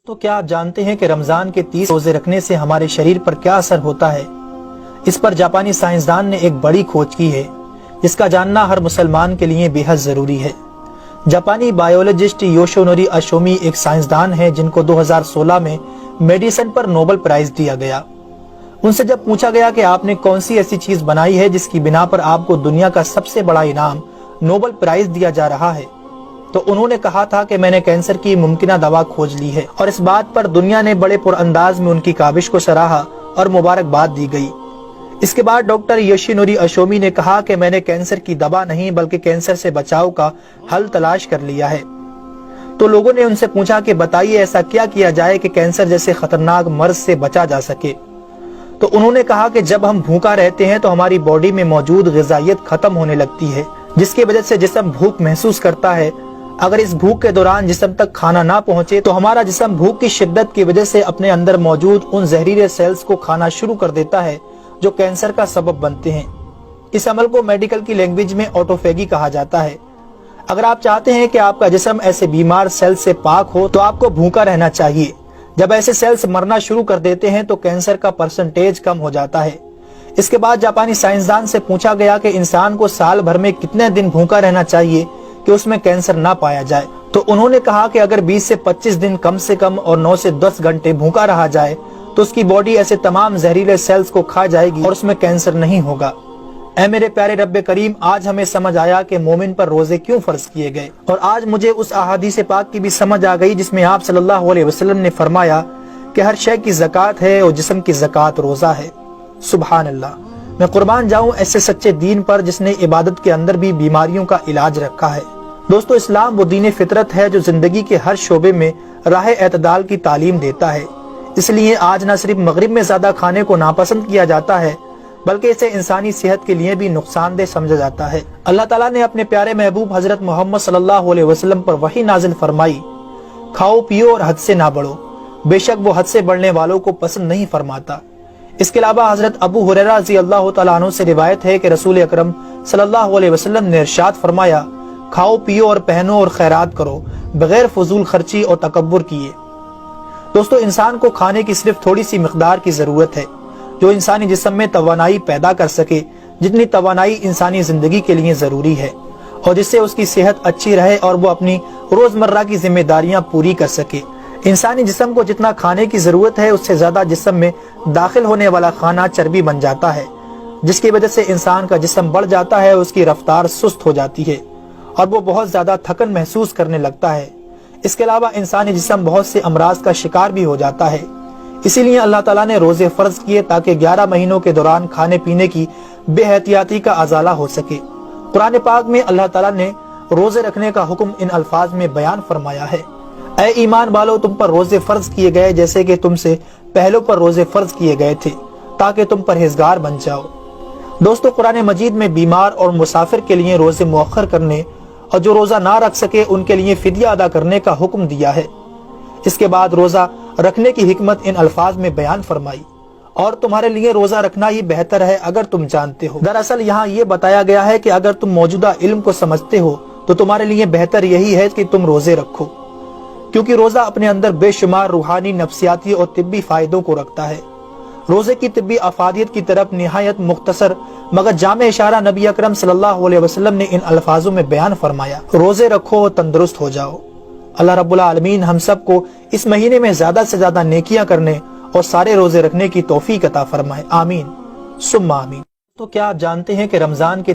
تو کیا آپ جانتے ہیں کہ رمضان کے 30 روزے رکھنے سے ہمارے شریر پر کیا اثر ہوتا ہے؟ اس پر جاپانی سائنسدان نے ایک بڑی کھوج کی ہے جس کا جاننا ہر مسلمان کے لیے بے حد ضروری ہے۔ جاپانی بایولوجسٹ یوشونوری اشومی ایک سائنسدان ہے جن کو 2016 میں میڈیسن پر نوبل پرائز دیا گیا۔ ان سے جب پوچھا گیا کہ آپ نے کون سی ایسی چیز بنائی ہے جس کی بنا پر آپ کو دنیا کا سب سے بڑا انعام نوبل پرائز دیا جا رہا ہے، تو انہوں نے کہا تھا کہ میں نے کینسر کی ممکنہ دوا کھوج لی ہے، اور اس بات پر دنیا نے بڑے پر انداز میں ان کی کاوش کو سراہا اور مبارکباد دی گئی۔ اس کے بعد ڈاکٹر یوشینوری اشومی نے کہا کہ میں نے کینسر کی دوا نہیں بلکہ کینسر سے بچاؤ کا حل تلاش کر لیا ہے۔ تو لوگوں نے ان سے پوچھا کہ بتائیے ایسا کیا کیا جائے کہ کینسر جیسے خطرناک مرض سے بچا جا سکے؟ تو انہوں نے کہا کہ جب ہم بھوکا رہتے ہیں تو ہماری باڈی میں موجود غذائیت ختم ہونے لگتی ہے، جس کی وجہ سے جسم بھوک محسوس کرتا ہے۔ اگر اس بھوک کے دوران جسم تک کھانا نہ پہنچے تو ہمارا جسم بھوک کی شدت کی وجہ سے اپنے اندر موجود ان زہریلے سیلز کو کھانا شروع کر دیتا ہے جو کینسر کا سبب بنتے ہیں۔ اس عمل کو میڈیکل کی لینگویج میں آٹوفیگی کہا جاتا ہے۔ اگر آپ چاہتے ہیں کہ آپ کا جسم ایسے بیمار سیل سے پاک ہو تو آپ کو بھوکا رہنا چاہیے۔ جب ایسے سیلز مرنا شروع کر دیتے ہیں تو کینسر کا پرسنٹیج کم ہو جاتا ہے۔ اس کے بعد جاپانی سائنسدان سے پوچھا گیا کہ انسان کو سال بھر میں کتنے دن بھوکا رہنا چاہیے کہ اس میں کینسر نہ پایا جائے؟ تو انہوں نے کہا کہ اگر 20 سے 25 دن کم سے کم اور 9 سے 10 گھنٹے بھوکا رہا جائے تو اس کی باڈی ایسے تمام زہریلے سیلز کو کھا جائے گی اور اس میں کینسر نہیں ہوگا۔ اے میرے پیارے رب کریم، آج ہمیں سمجھ آیا کہ مومن پر روزے کیوں فرض کیے گئے، اور آج مجھے اس احادیث پاک کی بھی سمجھ آ گئی جس میں آپ صلی اللہ علیہ وسلم نے فرمایا کہ ہر شے کی زکوٰۃ ہے اور جسم کی زکوٰۃ روزہ ہے۔ سبحان اللہ! میں قربان جاؤں ایسے سچے دین پر جس نے عبادت کے اندر بھی بیماریوں کا علاج رکھا ہے۔ دوستو، اسلام وہ دین فطرت ہے جو زندگی کے ہر شعبے میں راہ اعتدال کی تعلیم دیتا ہے۔ اس لیے آج نہ صرف مغرب میں زیادہ کھانے کو ناپسند کیا جاتا ہے بلکہ اسے انسانی صحت کے لیے بھی نقصان دہ سمجھا جاتا ہے۔ اللہ تعالیٰ نے اپنے پیارے محبوب حضرت محمد صلی اللہ علیہ وسلم پر وحی نازل فرمائی، کھاؤ پیو اور حد سے نہ بڑھو، بے شک وہ حد سے بڑھنے والوں کو پسند نہیں فرماتا۔ اس کے علاوہ حضرت ابو ہریرہ رضی اللہ تعالیٰ عنہ سے روایت ہے کہ رسول اکرم صلی اللہ علیہ وسلم نے ارشاد فرمایا، کھاؤ پیو اور پہنو اور خیرات کرو بغیر فضول خرچی اور تکبر کیے۔ دوستو، انسان کو کھانے کی صرف تھوڑی سی مقدار کی ضرورت ہے جو انسانی جسم میں توانائی پیدا کر سکے، جتنی توانائی انسانی زندگی کے لیے ضروری ہے، اور جس سے اس کی صحت اچھی رہے اور وہ اپنی روزمرہ کی ذمہ داریاں پوری کر سکے۔ انسانی جسم کو جتنا کھانے کی ضرورت ہے اس سے زیادہ جسم میں داخل ہونے والا کھانا چربی بن جاتا ہے، جس کی وجہ سے انسان کا جسم بڑھ جاتا ہے، اس کی رفتار سست ہو جاتی ہے اور وہ بہت زیادہ تھکن محسوس کرنے لگتا ہے۔ اس کے علاوہ انسانی جسم بہت سے امراض کا شکار بھی ہو جاتا ہے۔ اسی لیے اللہ تعالیٰ نے روزے فرض کیے تاکہ 11 مہینوں کے دوران کھانے پینے کی بے احتیاطی کا ازالہ ہو سکے۔ قرآن پاک میں اللہ تعالیٰ نے روزے رکھنے کا حکم ان الفاظ میں بیان فرمایا ہے، اے ایمان والو، تم پر روزے فرض کیے گئے جیسے کہ تم سے پہلوں پر روزے فرض کیے گئے تھے تاکہ تم پرہیزگار بن جاؤ۔ دوستو، قرآن مجید میں بیمار اور مسافر کے لیے روزے مؤخر کرنے اور جو روزہ نہ رکھ سکے ان کے لیے فدیہ ادا کرنے کا حکم دیا ہے۔ اس کے بعد روزہ رکھنے کی حکمت ان الفاظ میں بیان فرمائی، اور تمہارے لیے روزہ رکھنا ہی بہتر ہے اگر تم جانتے ہو۔ دراصل یہاں یہ بتایا گیا ہے کہ اگر تم موجودہ علم کو سمجھتے ہو تو تمہارے لیے بہتر یہی ہے کہ تم روزے رکھو، کیونکہ روزہ اپنے اندر بے شمار روحانی، نفسیاتی اور طبی فائدوں کو رکھتا ہے۔ روزے کی طبی افادیت کی طرف نہایت مختصر مگر جامع اشارہ نبی اکرم صلی اللہ علیہ وسلم نے ان الفاظوں میں بیان فرمایا، روزے رکھو اور تندرست ہو جاؤ۔ اللہ رب العالمین ہم سب کو اس مہینے میں زیادہ سے زیادہ نیکیاں کرنے اور سارے روزے رکھنے کی توفیق عطا فرمائے، آمین ثم آمین۔ تو کیا آپ جانتے ہیں کہ رمضان کے